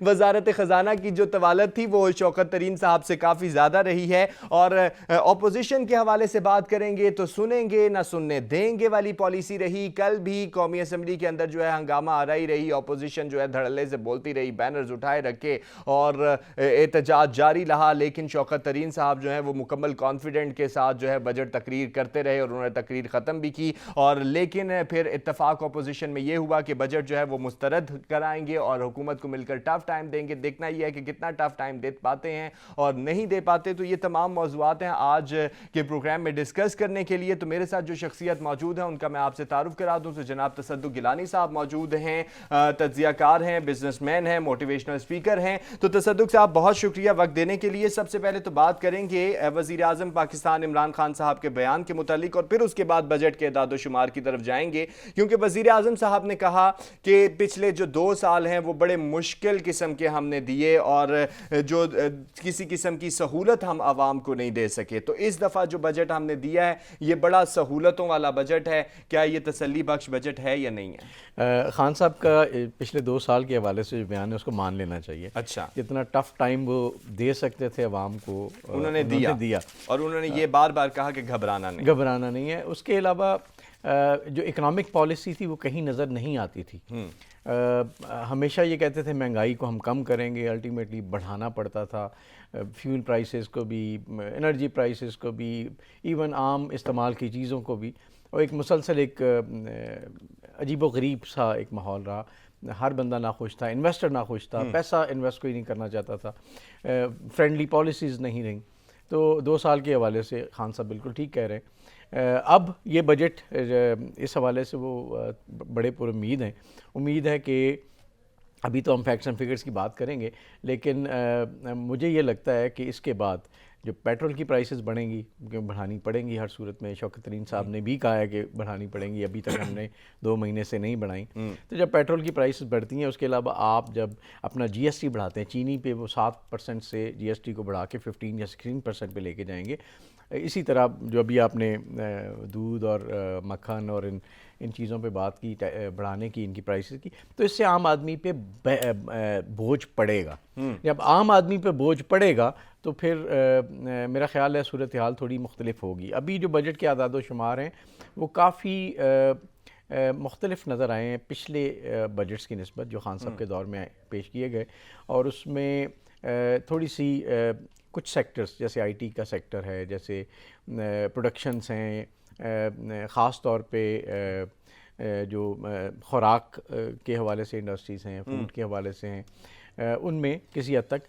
وزارت خزانہ کی جو طوالت تھی وہ شوکت ترین صاحب سے کافی زیادہ رہی ہے، اور اپوزیشن کے حوالے سے بات کریں گے تو سنیں گے نہ سننے دیں گے والی پالیسی رہی۔ کل بھی قومی اسمبلی کے اندر جو ہے ہنگامہ آ رہی رہی، اپوزیشن جو ہے دھڑلے سے بولتی رہی، بینرز اٹھائے رکھے اور احتجاج جاری رہا، لیکن شوکت ترین صاحب جو ہیں وہ مکمل کانفیڈنٹ کے ساتھ جو ہے بجٹ تقریر کرتے رہے اور انہوں نے تقریر ختم بھی کی، اور لیکن پھر اتفاق اپوزیشن میں یہ ہوا کہ بجٹ جو ہے وہ مسترد کرائیں گے اور حکومت کو مل کر ٹف ٹائم دیں گے۔ دیکھنا یہ ہے کہ کتنا ٹف ٹائم دے پاتے ہیں اور نہیں دے پاتے۔ تو یہ تمام موضوعات ہیں آج کے پروگرام میں ڈسکس کرنے کے لیے۔ تو میرے ساتھ جو شخصیت موجود ہے ان کا میں آپ سے تعارف کرا دوں تو جناب تصدق گیلانی صاحب موجود ہیں، تجزیہ کار ہیں، بزنس مین ہیں، موٹیویشنل اسپیکر ہیں۔ تو تصدق صاحب بہت شکریہ وقت دینے کے لیے۔ سب سے پہلے تو بات کریں گے وزیر اعظم پاکستان عمران خان صاحب کے بیان کے متعلق، اور پھر اس کے بعد بجٹ کے اعداد و شمار کی طرف جائیں گے، کیونکہ وزیر اعظم صاحب نے کہا کہ پچھلے جو 2 سال ہیں وہ بڑے مشکل قسم کے ہم نے دیے اور جو کسی قسم کی سہولت ہم عوام کو نہیں دے سکے۔ تو اس دفعہ جو بجٹ ہم نے دیا ہے یہ بڑا سہولتوں والا بجٹ ہے، کیا یہ تسلی بخش بجٹ ہے یا نہیں ہے؟ خان صاحب کا پچھلے 2 سال کے حوالے سے جو بیان ہے اس کو مان لینا چاہیے۔ اچھا، جتنا ٹف ٹائم وہ دے سکتے تھے عوام کو انہوں نے دیا اور انہوں نے یہ بار بار کہا کہ گھبرانا نہیں ہے۔ اس کے علاوہ جو اکنامک پالیسی تھی وہ کہیں نظر نہیں آتی تھی۔ ہمیشہ یہ کہتے تھے مہنگائی کو ہم کم کریں گے، الٹیمیٹلی بڑھانا پڑتا تھا، فیول پرائسز کو بھی، انرجی پرائسز کو بھی، ایون عام استعمال کی چیزوں کو بھی، اور ایک مسلسل ایک عجیب و غریب سا ایک ماحول رہا۔ ہر بندہ ناخوش تھا، انویسٹر ناخوش تھا، پیسہ انویسٹ کوئی نہیں کرنا چاہتا تھا، فرینڈلی پالیسیز نہیں رہیں۔ تو 2 سال کے حوالے سے خان صاحب بالکل ٹھیک کہہ رہے ہیں۔ اب یہ بجٹ اس حوالے سے وہ بڑے پر امید ہیں۔ امید ہے کہ ابھی تو ہم فیکٹس اینڈ فگرز کی بات کریں گے، لیکن مجھے یہ لگتا ہے کہ اس کے بعد جو پیٹرول کی پرائسز بڑھیں گی، کیونکہ بڑھانی پڑیں گی ہر صورت میں، شوکت ترین صاحب نے بھی کہا ہے کہ بڑھانی پڑیں گی، ابھی تک ہم نے 2 مہینے سے نہیں بڑھائیں۔ تو جب پیٹرول کی پرائسز بڑھتی ہیں، اس کے علاوہ آپ جب اپنا جی ایس ٹی بڑھاتے ہیں، چینی پہ وہ 7% سے جی ایس ٹی کو بڑھا کے 15 یا 16% پہ لے کے جائیں گے، اسی طرح جو ابھی آپ نے دودھ اور مکھن اور ان چیزوں پہ بات کی بڑھانے کی، ان کی پرائسز کی، تو اس سے عام آدمی پہ بوجھ پڑے گا۔ جب عام آدمی پہ بوجھ پڑے گا تو پھر میرا خیال ہے صورتحال تھوڑی مختلف ہوگی۔ ابھی جو بجٹ کے اعداد و شمار ہیں وہ کافی مختلف نظر آئے ہیں پچھلے بجٹس کی نسبت جو خان صاحب کے دور میں پیش کیے گئے، اور اس میں تھوڑی سی کچھ سیکٹرز جیسے آئی ٹی کا سیکٹر ہے، جیسے پروڈکشنز ہیں، خاص طور پہ جو خوراک کے حوالے سے انڈسٹریز ہیں، فوڈ کے حوالے سے ہیں، ان میں کسی حد تک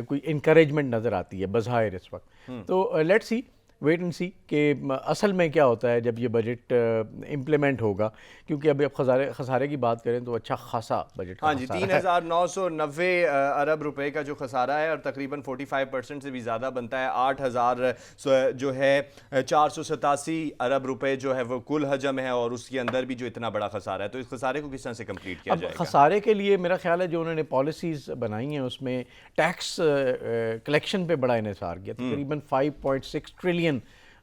کوئی انکریجمنٹ نظر آتی ہے بظاہر اس وقت۔ تو لیٹس سی، ویٹ اینڈ سی کہ اصل میں کیا ہوتا ہے جب یہ بجٹ امپلیمنٹ ہوگا، کیونکہ ابھی اب خسارے کی بات کریں تو اچھا خاصا بجٹ ہاں جی، 3,990 ارب روپے کا جو خسارہ ہے، اور تقریباً 45% سے بھی زیادہ بنتا ہے، 8,000 جو ہے 487 ارب روپے جو ہے وہ کل حجم ہے، اور اس کے اندر بھی جو اتنا بڑا خسارہ ہے، تو اس خسارے کو کس طرح سے کمپلیٹ کیا جائے گا؟ خسارے کے لیے میرا خیال ہے جو انہوں نے پالیسیز بنائی ہیں اس میں ٹیکس کلیکشن پہ بڑا انحصار کیا، تقریباً 5.6 ٹریلین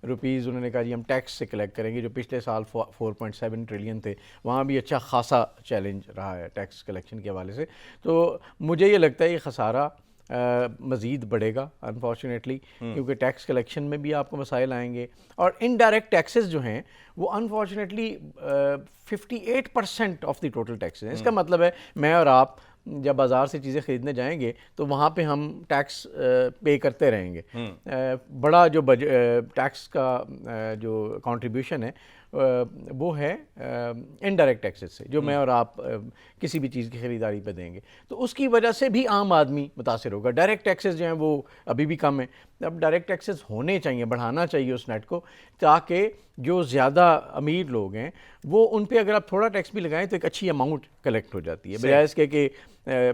روپیز انہوں نے کہا جی ہم ٹیکس سے کلیکٹ کریں گے، جو پچھلے سال 4.7 ٹریلین تھے، وہاں بھی اچھا خاصا چیلنج رہا ہے ٹیکس کلیکشن کے حوالے سے۔ تو مجھے یہ لگتا ہے یہ خسارہ مزید بڑھے گا انفارچونیٹلی، کیونکہ ٹیکس کلیکشن میں بھی آپ کو مسائل آئیں گے، اور انڈائریکٹ ٹیکسز جو ہیں وہ unfortunately 58% of the total taxes ہیں۔ اس کا مطلب ہے میں اور آپ جب بازار سے چیزیں خریدنے جائیں گے تو وہاں پہ ہم ٹیکس پے کرتے رہیں گے۔ بڑا جو ٹیکس کا جو کنٹریبیوشن ہے وہ ہے انڈائریکٹ ٹیکسز سے، جو میں اور آپ کسی بھی چیز کی خریداری پہ دیں گے، تو اس کی وجہ سے بھی عام آدمی متاثر ہوگا۔ ڈائریکٹ ٹیکسز جو ہیں وہ ابھی بھی کم ہیں، اب ڈائریکٹ ٹیکسز ہونے چاہیے، بڑھانا چاہیے اس نیٹ کو، تاکہ جو زیادہ امیر لوگ ہیں وہ ان پہ اگر آپ تھوڑا ٹیکس بھی لگائیں تو ایک اچھی اماؤنٹ کلیکٹ ہو جاتی ہے، بجائے اس کے کہ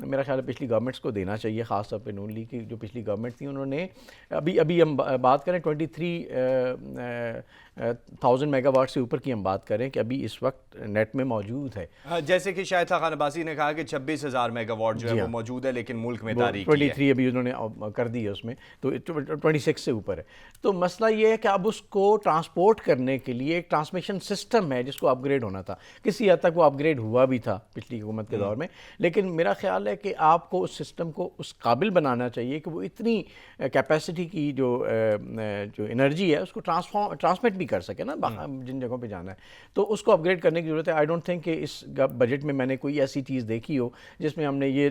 میرا خیال ہے پچھلی گورنمنٹس کو دینا چاہیے، خاص طور پہ نون لیگ کی جو پچھلی گورنمنٹ تھی انہوں نے ابھی ہم بات کریں 23,000 میگا واٹ سے اوپر کی ہم بات کریں کہ ابھی اس وقت نیٹ میں موجود ہے. جیسے کہ شاہد خان عباسی نے کہا کہ 26,000 میگا واٹ جو ہے وہ موجود ہے لیکن ملک میں تاریخ 23 ابھی انہوں نے کر دی ہے اس میں، تو 26 سے اوپر ہے. تو مسئلہ یہ ہے کہ اب اس کو ٹرانسپورٹ کرنے کے لیے ایک ٹرانسمیشن سسٹم ہے جس کو اپ گریڈ ہونا تھا. کسی حد تک وہ اپ گریڈ ہوا بھی تھا پچھلی حکومت کے دور میں، لیکن میرا خیال ہے کہ آپ کو اس سسٹم کو اس قابل بنانا چاہیے کہ وہ اتنی کیپیسٹی کی جو انرجی ہے اس کو ٹرانسمٹ بھی کر سکے نا جن جگہوں پہ جانا ہے. تو اس کو اپ گریڈ کرنے کی ضرورت ہے. آئی ڈونٹ تھنک کہ اس بجٹ میں نے کوئی ایسی چیز دیکھی ہو جس میں ہم نے یہ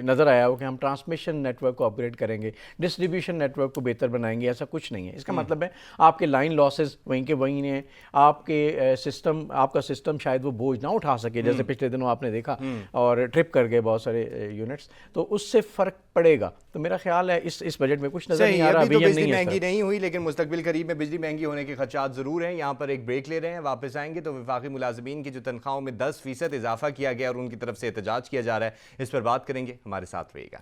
نظر آیا ہو کہ ہم ٹرانسمیشن نیٹ ورک کو اپ گریڈ کریں گے، ڈسٹریبیوشن نیٹ ورک کو بہتر بنائیں گے. ایسا کچھ نہیں ہے. اس کا مطلب ہے آپ کے لائن لاسز وہیں کے وہیں ہیں، آپ کا سسٹم شاید وہ بوجھ نہ اٹھا سکے جیسے پچھلے دنوں آپ نے دیکھا اور ٹرپ کر گئے بہت سارے یونٹس، تو اس سے فرق پڑے گا. تو میرا خیال ہے اس بجٹ میں کچھ نظر نہیں آ رہا. ابھی تو بجلی مہنگی نہیں ہوئی لیکن مستقبل قریب میں بجلی مہنگی ہونے کے خدشات ضرور ہیں. یہاں پر ایک بریک لے رہے ہیں، واپس آئیں گے تو وفاقی ملازمین کی جو تنخواہوں میں 10% اضافہ کیا گیا اور ان کی طرف سے احتجاج کیا جا رہا ہے، اس پر بات کریں گے. ہمارے ساتھ رہیے گا.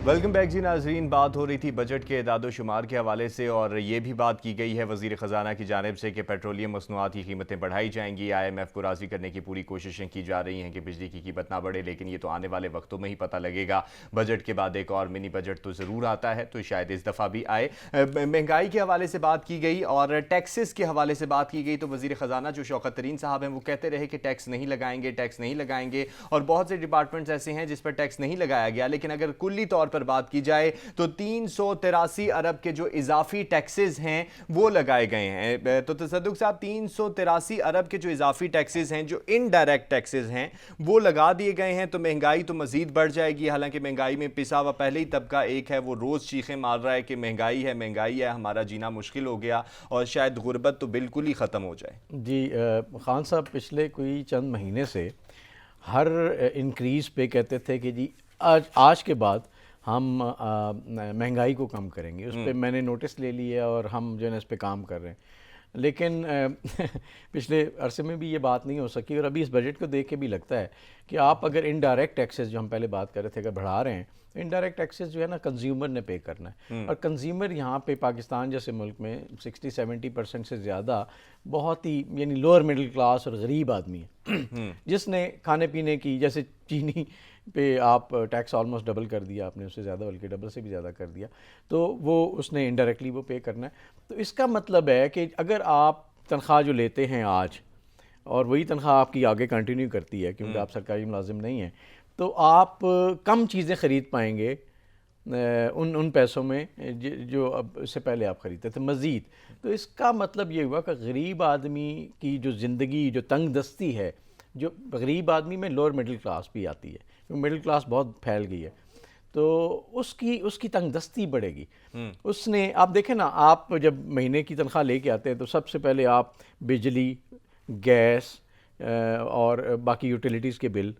ویلکم بیک جی ناظرین. بات ہو رہی تھی بجٹ کے اعداد و شمار کے حوالے سے اور یہ بھی بات کی گئی ہے وزیر خزانہ کی جانب سے کہ پیٹرولیم مصنوعات کی قیمتیں بڑھائی جائیں گی. IMF کو راضی کرنے کی پوری کوششیں کی جا رہی ہیں کہ بجلی کی قیمت نہ بڑھے، لیکن یہ تو آنے والے وقتوں میں ہی پتہ لگے گا. بجٹ کے بعد ایک اور منی بجٹ تو ضرور آتا ہے، تو شاید اس دفعہ بھی آئے. مہنگائی کے حوالے سے بات کی گئی اور ٹیکسز کے حوالے سے بات کی گئی. تو وزیر خزانہ جو شوکت ترین صاحب ہیں وہ کہتے رہے کہ ٹیکس نہیں لگائیں گے اور بہت سے ڈپارٹمنٹس ایسے ہیں جس پر ٹیکس نہیں لگایا گیا. لیکن اگر کلی طور پر بات کی جائے تو 383 ارب کے جو اضافی ٹیکسز ہیں وہ لگائے گئے ہیں. تو تصدق صاحب 383 ارب کے جو اضافی ٹیکسز ہیں، جو انڈائریکٹ ٹیکسز ہیں، وہ لگا دیے گئے ہیں. تو مہنگائی تو مزید بڑھ جائے گی. حالانکہ مہنگائی میں پسا ہوا پہلے ہی طبقہ ایک ہے وہ روز چیخیں مار رہا ہے کہ مہنگائی ہے، ہمارا جینا مشکل ہو گیا اور شاید غربت تو بالکل ہی ختم ہو جائے. جی خان صاحب، پچھلے کوئی چند مہینے سے ہر انکریز پہ کہتے تھے کہ جی آج کے بعد ہم مہنگائی کو کم کریں گے. اس پہ میں نے نوٹس لے لیا اور ہم جو ہے نا اس پہ کام کر رہے ہیں. لیکن پچھلے عرصے میں بھی یہ بات نہیں ہو سکی اور ابھی اس بجٹ کو دیکھ کے بھی لگتا ہے کہ آپ اگر انڈائریکٹ ٹیکسز جو ہم پہلے بات کر رہے تھے اگر بڑھا رہے ہیں، انڈائریکٹ ٹیکسز جو ہے نا کنزیومر نے پے کرنا ہے. اور کنزیومر یہاں پہ پاکستان جیسے ملک میں 60-70% سے زیادہ بہت ہی یعنی لوور مڈل کلاس اور غریب آدمی ہے جس نے کھانے پینے کی، جیسے چینی پہ آپ ٹیکس آلموسٹ ڈبل کر دیا آپ نے، اس سے زیادہ بلکہ ڈبل سے بھی زیادہ کر دیا، تو وہ اس نے انڈائریکٹلی وہ پے کرنا ہے. تو اس کا مطلب ہے کہ اگر آپ تنخواہ جو لیتے ہیں آج اور وہی تنخواہ آپ کی آگے کنٹینیو کرتی ہے کیونکہ آپ سرکاری ملازم نہیں ہیں، تو آپ کم چیزیں خرید پائیں گے ان پیسوں میں جو اب اس سے پہلے آپ خریدتے تھے مزید. تو اس کا مطلب یہ ہوا کہ غریب آدمی کی جو زندگی، جو تنگ دستی ہے، جو غریب آدمی میں لوور مڈل کلاس بھی آتی ہے کیونکہ مڈل کلاس بہت پھیل گئی ہے، تو اس کی تنگ دستی بڑھے گی. اس نے آپ دیکھیں نا، آپ جب مہینے کی تنخواہ لے کے آتے ہیں تو سب سے پہلے آپ بجلی، گیس اور باقی یوٹیلیٹیز کے بل،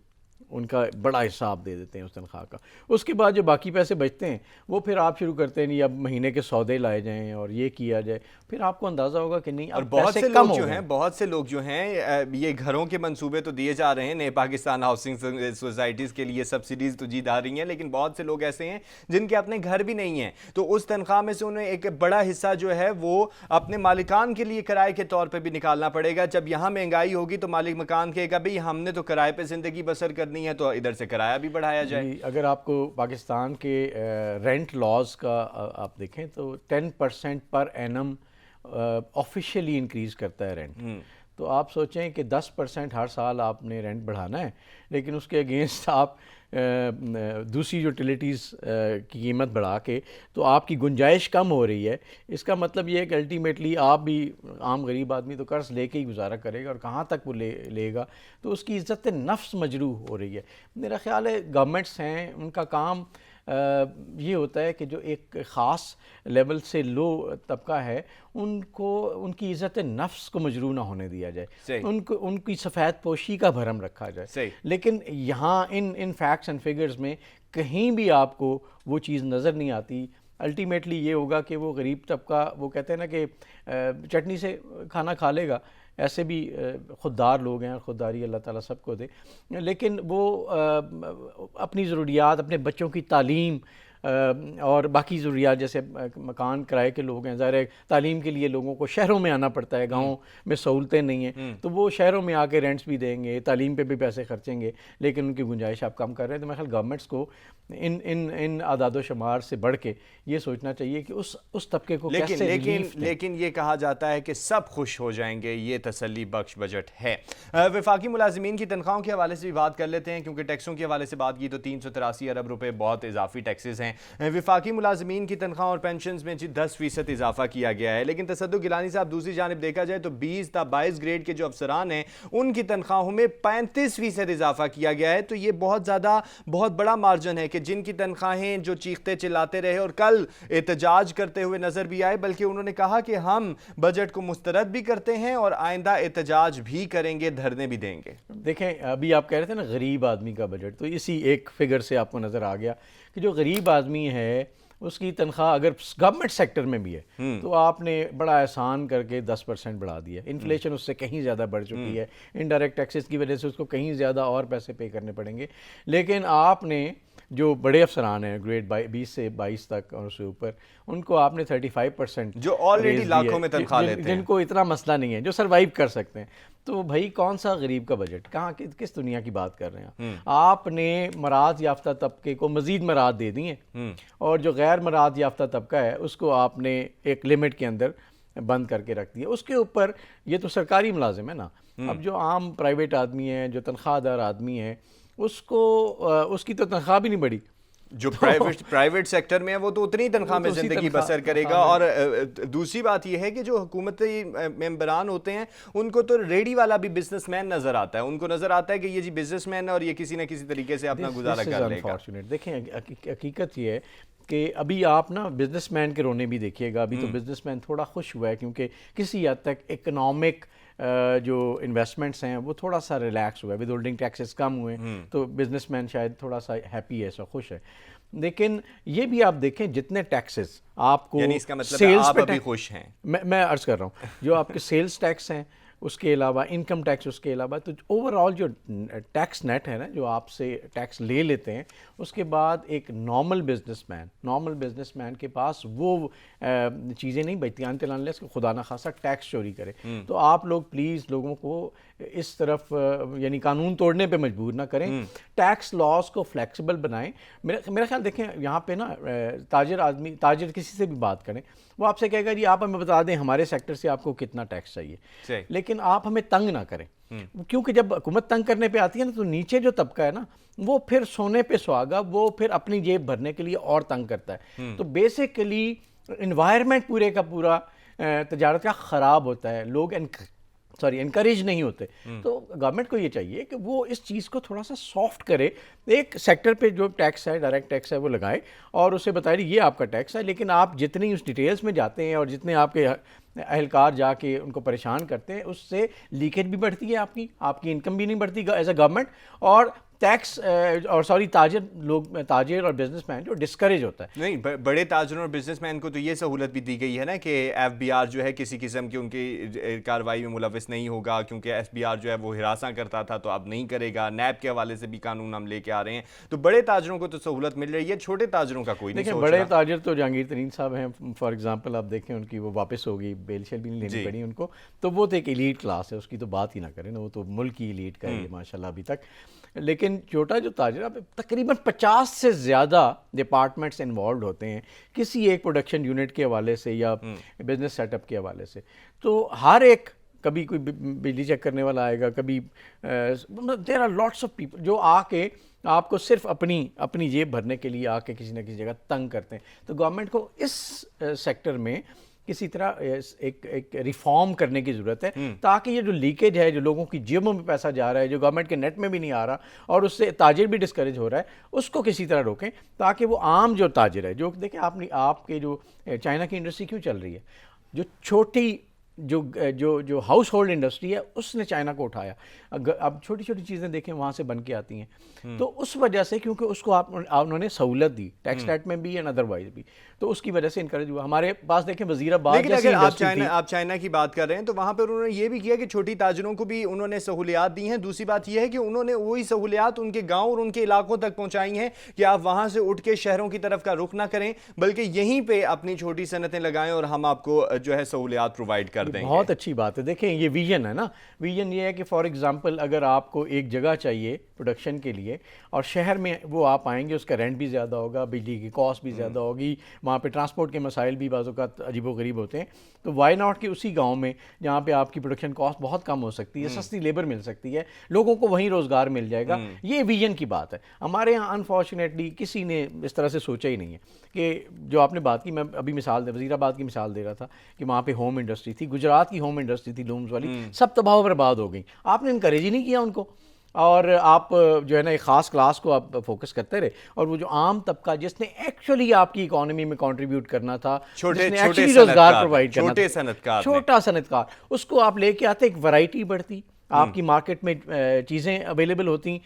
ان کا بڑا حساب دے دیتے ہیں اس تنخواہ کا. اس کے بعد جو باقی پیسے بچتے ہیں وہ پھر آپ شروع کرتے ہیں نہیں اب مہینے کے سودے لائے جائیں اور یہ کیا جائے. پھر آپ کو اندازہ ہوگا کہ نہیں، اور بہت سے لوگ جو ہیں یہ گھروں کے منصوبے تو دیے جا رہے ہیں، نئے پاکستان ہاؤسنگ سوسائٹیز کے لیے سبسڈیز تو جیت آ رہی ہیں، لیکن بہت سے لوگ ایسے ہیں جن کے اپنے گھر بھی نہیں ہیں. تو اس تنخواہ میں سے انہیں ایک بڑا حصہ جو ہے وہ اپنے مالکان کے لیے کرائے کے طور پہ بھی نکالنا پڑے گا. جب یہاں مہنگائی ہوگی تو مالک مکان کہے گا بھئی ہم نے تو کرائے پہ زندگی بسر کرنی ہے، تو ادھر سے کرایہ بھی بڑھایا جائے. اگر آپ کو پاکستان کے رینٹ لاز کا آپ دیکھیں تو 10% پر اینم آفیشیلی انکریز کرتا ہے رینٹ. تو آپ سوچیں کہ 10% ہر سال آپ نے رینٹ بڑھانا ہے، لیکن اس کے اگینسٹ آپ دوسری یوٹیلیٹیز کی قیمت بڑھا کے تو آپ کی گنجائش کم ہو رہی ہے. اس کا مطلب یہ ہے کہ الٹیمیٹلی آپ بھی عام غریب آدمی تو قرض لے کے ہی گزارا کرے گا اور کہاں تک وہ لے گا، تو اس کی عزت نفس مجروح ہو رہی ہے. میرا خیال ہے گورنمنٹس ہیں، ان کا کام یہ ہوتا ہے کہ جو ایک خاص لیول سے لو طبقہ ہے ان کی عزت نفس کو مجروح نہ ہونے دیا جائے، ان کی سفید پوشی کا بھرم رکھا جائے. لیکن یہاں ان فیکٹس اینڈ فگرز میں کہیں بھی آپ کو وہ چیز نظر نہیں آتی. الٹیمیٹلی یہ ہوگا کہ وہ غریب طبقہ، وہ کہتے ہیں نا کہ چٹنی سے کھانا کھا لے گا، ایسے بھی خوددار لوگ ہیں، خودداری اللہ تعالیٰ سب کو دے، لیکن وہ اپنی ضروریات، اپنے بچوں کی تعلیم اور باقی ضروریات، جیسے مکان کرائے کے لوگ ہیں، ظاہر ہے تعلیم کے لیے لوگوں کو شہروں میں آنا پڑتا ہے، گاؤں میں سہولتیں نہیں ہیں، تو وہ شہروں میں آ کے رینٹس بھی دیں گے، تعلیم پہ بھی پیسے خرچیں گے، لیکن ان کی گنجائش آپ کم کر رہے ہیں. تو میرے خیال گورنمنٹس کو ان اعداد و شمار سے بڑھ کے یہ سوچنا چاہیے کہ اس طبقے کو کیسے ریلیف دیں. لیکن یہ کہا جاتا ہے کہ سب خوش ہو جائیں گے، یہ تسلی بخش بجٹ ہے. وفاقی ملازمین کی تنخواہوں کے حوالے سے بھی بات کر لیتے ہیں، کیونکہ ٹیکسوں کے حوالے سے بات کی تو 383 ارب روپے بہت اضافی ٹیکسز ہیں. وفاقی ملازمین کی تنخواہ اور پینشنز میں 10% اضافہ کیا گیا ہے، لیکن تصدق گیلانی صاحب دوسری جانب دیکھا جائے تو 20 تا 22 گریڈ کے جو افسران ہیں ان کی تنخواہوں میں 35% اضافہ کیا گیا ہے. تو یہ بہت بڑا مارجن ہے کہ جن کی تنخواہیں جو چیختے چلاتے رہے اور کل احتجاج کرتے ہوئے نظر بھی آئے، بلکہ انہوں نے کہا کہ ہم بجٹ کو مسترد بھی کرتے ہیں اور آئندہ احتجاج بھی کریں گے، دھرنے بھی دیں گے. دیکھیں ابھی آپ کہہ رہے تھے نا غریب آدمی کا بجٹ، تو اسی ایک فگر سے آپ کو نظر آ گیا کہ جو غریب آدمی ہے اس کی تنخواہ اگر گورنمنٹ سیکٹر میں بھی ہے تو آپ نے بڑا احسان کر کے 10% بڑھا دیا. انفلیشن اس سے کہیں زیادہ بڑھ چکی ہے، انڈائریکٹ ٹیکسز کی وجہ سے اس کو کہیں زیادہ اور پیسے پے کرنے پڑیں گے. لیکن آپ نے جو بڑے افسران ہیں گریڈ 20 سے 22 تک اور اس سے اوپر، ان کو آپ نے 35% جو آلریڈی لاکھوں میں تنخواہ لیتے ہیں، جن کو اتنا مسئلہ نہیں ہے، جو سروائیو کر سکتے ہیں. تو بھائی کون سا غریب کا بجٹ، کہاں کس دنیا کی بات کر رہے ہیں آپ نے مراد یافتہ طبقے کو مزید مراد دے دی ہیں، اور جو غیر مراد یافتہ طبقہ ہے اس کو آپ نے ایک لمٹ کے اندر بند کر کے رکھ دیا. اس کے اوپر یہ تو سرکاری ملازم ہے نا، اب جو عام پرائیویٹ آدمی ہے، جو تنخواہ دار آدمی ہے، اس کی تو تنخواہ بھی نہیں بڑھی. جو پرائیویٹ سیکٹر میں ہے وہ تو اتنی تنخواہ میں زندگی بسر کرے گا. اور دوسری بات یہ ہے کہ جو حکومتی ممبران ہوتے ہیں ان کو تو ریڈی والا بھی بزنس مین نظر آتا ہے، ان کو نظر آتا ہے کہ یہ جی بزنس مین ہے اور یہ کسی نہ کسی طریقے سے اپنا گزارا کر لے گا. دیکھیں حقیقت یہ ہے کہ ابھی آپ نا بزنس مین کے رونے بھی دیکھیے گا. ابھی تو بزنس مین تھوڑا خوش ہوا ہے کیونکہ کسی حد تک اکنامک جو انویسٹمنٹس ہیں وہ تھوڑا سا ریلیکس ہوا ہے، ود ہولڈنگ ٹیکسز کم ہوئے، تو بزنس مین شاید تھوڑا سا ہیپی ہے، خوش ہے. لیکن یہ بھی آپ دیکھیں جتنے ٹیکسز آپ کو، یعنی اس کا مطلب ہے آپ ابھی خوش ہیں. میں عرض کر رہا ہوں جو آپ کے سیلز ٹیکس ہیں، اس کے علاوہ انکم ٹیکس، اس کے علاوہ تو اوور آل جو ٹیکس نیٹ ہے نا، جو آپ سے ٹیکس لے لیتے ہیں، اس کے بعد ایک نارمل بزنس مین کے پاس وہ چیزیں نہیں بچتی انلیس کہ خدا نخواستہ ٹیکس چوری کرے. تو آپ لوگ پلیز لوگوں کو اس طرف یعنی قانون توڑنے پہ مجبور نہ کریں، ٹیکس لاز کو فلیکسیبل بنائیں. میرا خیال دیکھیں یہاں پہ نا تاجر کسی سے بھی بات کریں، وہ آپ سے کہے گا جی آپ ہمیں بتا دیں ہمارے سیکٹر سے آپ کو کتنا ٹیکس چاہیے، لیکن آپ ہمیں تنگ نہ کریں. کیونکہ جب حکومت تنگ کرنے پہ آتی ہے نا تو نیچے جو طبقہ ہے نا وہ پھر سونے پہ سہاگا، وہ پھر اپنی جیب بھرنے کے لیے اور تنگ کرتا ہے. تو بیسیکلی انوائرمنٹ پورے کا پورا تجارت کا خراب ہوتا ہے، لوگ انکریج نہیں ہوتے. تو گورنمنٹ کو یہ چاہیے کہ وہ اس چیز کو تھوڑا سا سافٹ کرے، ایک سیکٹر پہ جو ٹیکس ہے، ڈائریکٹ ٹیکس ہے، وہ لگائے اور اسے بتائے یہ آپ کا ٹیکس ہے. لیکن آپ جتنی اس ڈیٹیلز میں جاتے ہیں اور جتنے آپ کے اہلکار جا کے ان کو پریشان کرتے ہیں، اس سے لیکیج بھی بڑھتی ہے، آپ کی انکم بھی نہیں بڑھتی ایز اے گورنمنٹ، اور ٹیکس تاجر اور بزنس مین جو ڈسکریج ہوتا ہے. نہیں، بڑے تاجروں اور بزنس مین کو تو یہ سہولت بھی دی گئی ہے نا کہ ایف بی آر جو ہے کسی قسم کی ان کی کارروائی میں ملوث نہیں ہوگا، کیونکہ ایف بی آر جو ہے وہ ہراساں کرتا تھا تو اب نہیں کرے گا. نیب کے حوالے سے بھی قانون ہم لے کے آ رہے ہیں. تو بڑے تاجروں کو تو سہولت مل رہی ہے، چھوٹے تاجروں کا کوئی نہیں سوچ رہا. بڑے تاجر تو جہانگیر ترین صاحب ہیں فار ایگزامپل، آپ دیکھیں ان کی وہ واپس ہوگی، بیل شیل بھی نہیں لینی پڑی ان کو، تو وہ تو ایک ایلیٹ کلاس ہے، اس کی تو بات ہی نہ کریں نا، وہ تو ملک کی ایلیٹ کا ہے ماشاءاللہ ابھی تک. لیکن چھوٹا جو تاجر، اب تقریباً 50 سے زیادہ ڈپارٹمنٹس انوالوڈ ہوتے ہیں کسی ایک پروڈکشن یونٹ کے حوالے سے یا بزنس سیٹ اپ کے حوالے سے. تو ہر ایک، کبھی کوئی بجلی چیک کرنے والا آئے گا، کبھی there are lots of people جو آ کے آپ کو صرف اپنی جیب بھرنے کے لیے آ کے کسی نہ کسی جگہ تنگ کرتے ہیں. تو گورنمنٹ کو اس سیکٹر میں کسی طرح ایک ریفارم کرنے کی ضرورت ہے تاکہ یہ جو لیکیج ہے، جو لوگوں کی جیبوں میں پیسہ جا رہا ہے، جو گورنمنٹ کے نیٹ میں بھی نہیں آ رہا اور اس سے تاجر بھی ڈسکریج ہو رہا ہے، اس کو کسی طرح روکیں تاکہ وہ عام جو تاجر ہے، جو دیکھیں آپ کے جو چائنا کی انڈسٹری کیوں چل رہی ہے، جو چھوٹی جو ہاؤس ہولڈ انڈسٹری ہے اس نے چائنا کو اٹھایا. اب چھوٹی چھوٹی چیزیں دیکھیں وہاں سے بن کے آتی ہیں، تو اس وجہ سے کیونکہ اس کو انہوں نے سہولت دی ٹیکس ریٹ میں بھی اینڈ ادروائز بھی، تو اس کی وجہ سے انکریج ہوا. ہمارے پاس دیکھیں وزیر آباد جیسی انڈسٹری تھی. آپ چائنا کی بات کر رہے ہیں تو وہاں پر انہوں نے یہ بھی کیا کہ چھوٹی تاجروں کو بھی انہوں نے سہولیات دی ہیں. دوسری بات یہ ہے کہ انہوں نے وہی سہولیات ان کے گاؤں اور ان کے علاقوں تک پہنچائی ہیں کہ آپ وہاں سے اٹھ کے شہروں کی طرف کا رخ نہ کریں بلکہ یہیں پہ اپنی چھوٹی صنعتیں لگائیں اور ہم آپ کو جو ہے سہولیات پرووائڈ کر دیں گے. بہت اچھی بات ہے. دیکھیں یہ ویژن ہے نا، ویژن یہ ہے کہ فار ایگزامپل اگر آپ کو ایک جگہ چاہیے پروڈکشن کے لیے اور شہر میں وہ آپ آئیں گے، اس کا رینٹ بھی زیادہ ہوگا، بجلی کی کاسٹ بھی زیادہ ہوگی، وہاں پہ ٹرانسپورٹ کے مسائل بھی بعض اوقات عجیب و غریب ہوتے ہیں، تو وائی ناٹ کہ اسی گاؤں میں جہاں پہ آپ کی پروڈکشن کاسٹ بہت کم ہو سکتی ہے، سستی لیبر مل سکتی ہے، لوگوں کو وہیں روزگار مل جائے گا. یہ ویژن کی بات ہے. ہمارے یہاں انفارچونیٹلی کسی نے اس طرح سے سوچا ہی نہیں ہے کہ جو آپ نے بات کی، میں ابھی وزیر آباد کی مثال دے رہا تھا کہ وہاں پہ ہوم انڈسٹری تھی، گجرات کی ہوم انڈسٹری تھی لومز والی، سب تباہ و برباد ہو گئی. آپ نے انکریج ہی نہیں کیا ان کو، اور آپ جو ہے نا ایک خاص کلاس کو آپ فوکس کرتے رہے، اور وہ جو عام طبقہ جس نے ایکچولی آپ کی اکانومی میں کنٹریبیوٹ کرنا تھا، جس نے ایکچولی روزگار پرووائڈ کرنا تھا، چھوٹا صنعت کار، اس کو آپ لے کے آتے، ایک ورائٹی بڑھتی، آپ کی مارکیٹ میں چیزیں اویلیبل ہوتی،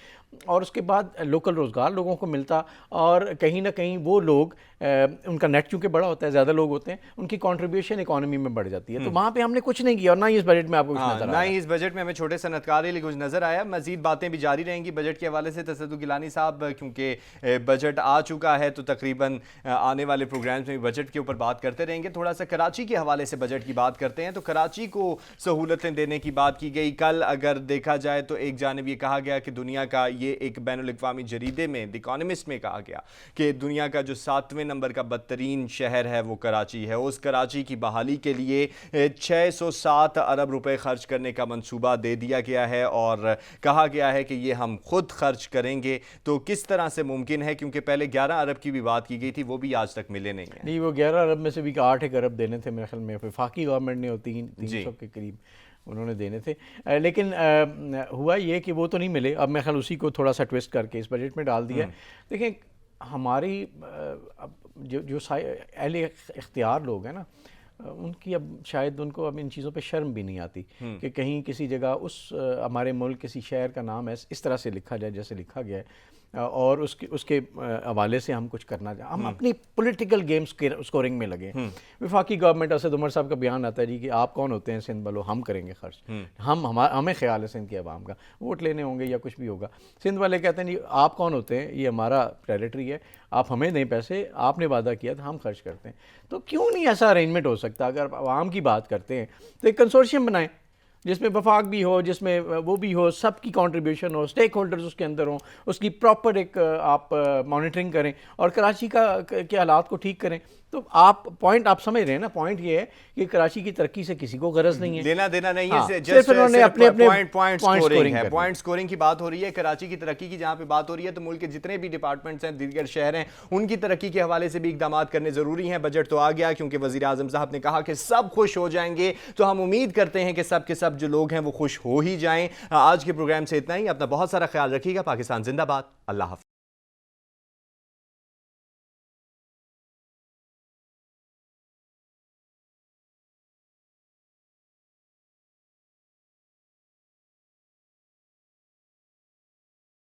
اور اس کے بعد لوکل روزگار لوگوں کو ملتا، اور کہیں نہ کہیں وہ لوگ ان کا نیٹ چونکہ بڑا ہوتا ہے، زیادہ لوگ ہوتے ہیں، ان کی کنٹریبیوشن اکانومی میں بڑھ جاتی ہے. تو وہاں پہ ہم نے کچھ نہیں کیا، اور نہ ہی اس بجٹ میں آپ کو کچھ نظر آیا. نہ ہی اس بجٹ میں ہمیں چھوٹے صنعت کار لیے کچھ نظر آیا. مزید باتیں بھی جاری رہیں گی بجٹ کے حوالے سے. تصدق گیلانی صاحب، کیونکہ بجٹ آ چکا ہے تو تقریباً آنے والے پروگرامز میں بجٹ کے اوپر بات کرتے رہیں گے. تھوڑا سا کراچی کے حوالے سے بجٹ کی بات کرتے ہیں. تو کراچی کو سہولتیں دینے کی بات کی گئی. کل اگر دیکھا جائے تو ایک جانب یہ کہا گیا کہ دنیا کا یہ ایک بین الاقوامی جریدے میں دی اکانومسٹ میں کہا گیا کہ دنیا کا جو 7ویں نمبر کا بدترین شہر ہے وہ کراچی ہے. اس کراچی کی بحالی کے لیے 607 ارب روپے خرچ کرنے کا منصوبہ دے دیا گیا ہے اور کہا گیا ہے کہ یہ ہم خود خرچ کریں گے. تو کس طرح سے ممکن ہے؟ کیونکہ پہلے 11 ارب کی بھی بات کی گئی تھی، وہ بھی آج تک ملے نہیں ہیں. نہیں، وہ 11 ارب میں سے بھی 8 ارب دینے تھے میرے خیال میں وفاقی گورنمنٹ نے، 300 کے قریب انہوں نے دینے تھے. لیکن ہوا یہ کہ وہ تو نہیں ملے. اب میرے خیال اسی کو تھوڑا سا ٹویسٹ کر کے اس بجٹ میں ڈال دیا. دیکھیں ہماری جو اہل اختیار لوگ ہیں نا، ان کی اب شاید ان کو اب ان چیزوں پہ شرم بھی نہیں آتی کہ کہیں کسی جگہ ہمارے ملک کسی شہر کا نام ہے اس طرح سے لکھا جائے جیسے لکھا گیا ہے، اور اس کے حوالے سے ہم کچھ کرنا چاہیں. ہم اپنی پولیٹیکل گیم سکورنگ میں لگے. وفاقی گورنمنٹ اسد عمر صاحب کا بیان آتا ہے جی کہ آپ کون ہوتے ہیں سندھ والو، ہم کریں گے خرچ، ہمیں خیال ہے سندھ کی عوام کا، ووٹ لینے ہوں گے یا کچھ بھی ہوگا. سندھ والے کہتے ہیں جی آپ کون ہوتے ہیں، یہ ہمارا ٹیریٹری ہے، آپ ہمیں دیں پیسے، آپ نے وعدہ کیا تھا، ہم خرچ کرتے ہیں. تو کیوں نہیں ایسا ارینجمنٹ ہو سکتا؟ اگر عوام کی بات کرتے ہیں تو ایک کنسورشیم بنائیں جس میں وفاق بھی ہو، جس میں وہ بھی ہو، سب کی کنٹریبیوشن ہو، سٹیک ہولڈرز اس کے اندر ہوں، اس کی پراپر ایک آپ مانیٹرنگ کریں اور کراچی کے حالات کو ٹھیک کریں. تو پوائنٹ آپ سمجھ رہے ہیں نا، پوائنٹ یہ ہے کہ کراچی کی ترقی سے کسی کو غرض نہیں ہے، لینا دینا نہیں ہے، صرف انہوں نے اپنے پوائنٹ سکورنگ ہے، پوائنٹ سکورنگ کی بات ہو رہی ہے. کراچی کی ترقی کی جہاں پہ بات ہو رہی ہے تو ملک کے جتنے بھی ڈپارٹمنٹس ہیں، دیگر شہر ہیں، ان کی ترقی کے حوالے سے بھی اقدامات کرنے ضروری ہیں. بجٹ تو آ گیا کیونکہ وزیر اعظم صاحب نے کہا کہ سب خوش ہو جائیں گے، تو ہم امید کرتے ہیں کہ سب کے سب جو لوگ ہیں وہ خوش ہو ہی جائیں. آج کے پروگرام سے اتنا ہی. اپنا بہت سارا خیال رکھیے گا. پاکستان زندہ باد. اللہ حافظ.